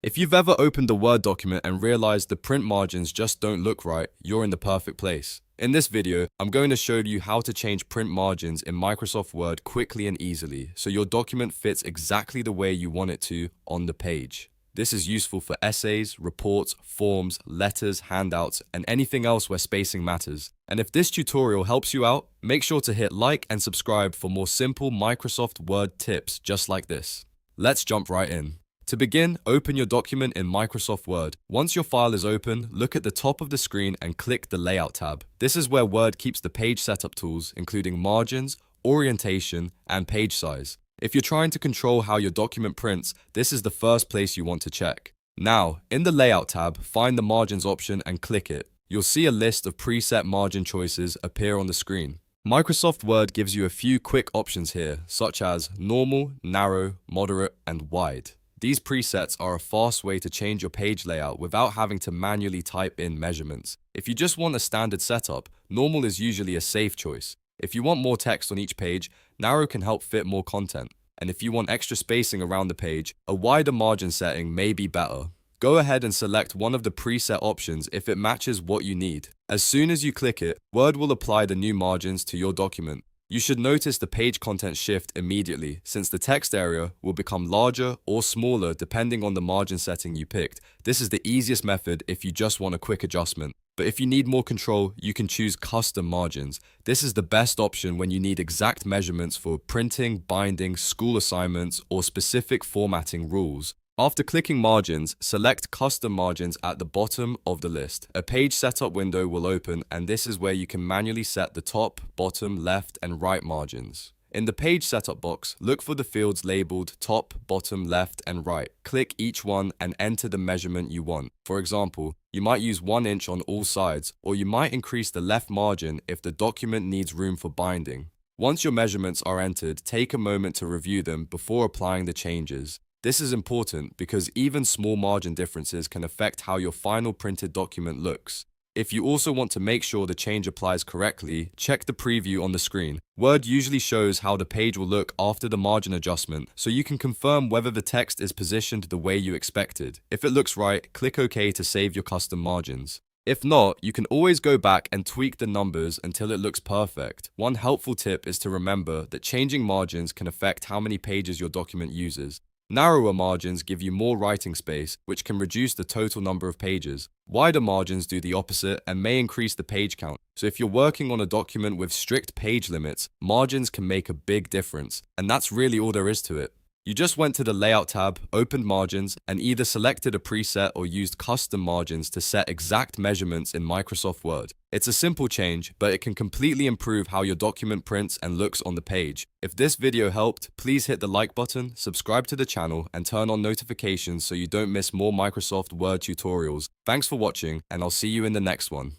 If you've ever opened a Word document and realized the print margins just don't look right, you're in the perfect place. In this video, I'm going to show you how to change print margins in Microsoft Word quickly and easily so your document fits exactly the way you want it to on the page. This is useful for essays, reports, forms, letters, handouts, and anything else where spacing matters. And if this tutorial helps you out, make sure to hit like and subscribe for more simple Microsoft Word tips just like this. Let's jump right in. To begin, open your document in Microsoft Word. Once your file is open, look at the top of the screen and click the Layout tab. This is where Word keeps the page setup tools, including margins, orientation, and page size. If you're trying to control how your document prints, this is the first place you want to check. Now, in the Layout tab, find the Margins option and click it. You'll see a list of preset margin choices appear on the screen. Microsoft Word gives you a few quick options here, such as normal, narrow, moderate, and wide. These presets are a fast way to change your page layout without having to manually type in measurements. If you just want a standard setup, normal is usually a safe choice. If you want more text on each page, narrow can help fit more content. And if you want extra spacing around the page, a wider margin setting may be better. Go ahead and select one of the preset options if it matches what you need. As soon as you click it, Word will apply the new margins to your document. You should notice the page content shift immediately, since the text area will become larger or smaller depending on the margin setting you picked. This is the easiest method if you just want a quick adjustment. But if you need more control, you can choose custom margins. This is the best option when you need exact measurements for printing, binding, school assignments, or specific formatting rules. After clicking Margins, select Custom Margins at the bottom of the list. A page setup window will open, and this is where you can manually set the top, bottom, left, and right margins. In the page setup box, look for the fields labeled top, bottom, left, and right. Click each one and enter the measurement you want. For example, you might use 1 inch on all sides, or you might increase the left margin if the document needs room for binding. Once your measurements are entered, take a moment to review them before applying the changes. This is important because even small margin differences can affect how your final printed document looks. If you also want to make sure the change applies correctly, check the preview on the screen. Word usually shows how the page will look after the margin adjustment, so you can confirm whether the text is positioned the way you expected. If it looks right, click OK to save your custom margins. If not, you can always go back and tweak the numbers until it looks perfect. One helpful tip is to remember that changing margins can affect how many pages your document uses. Narrower margins give you more writing space, which can reduce the total number of pages. Wider margins do the opposite and may increase the page count. So if you're working on a document with strict page limits, margins can make a big difference. And that's really all there is to it. You just went to the Layout tab, opened Margins, and either selected a preset or used custom margins to set exact measurements in Microsoft Word. It's a simple change, but it can completely improve how your document prints and looks on the page. If this video helped, please hit the like button, subscribe to the channel, and turn on notifications so you don't miss more Microsoft Word tutorials. Thanks for watching, and I'll see you in the next one.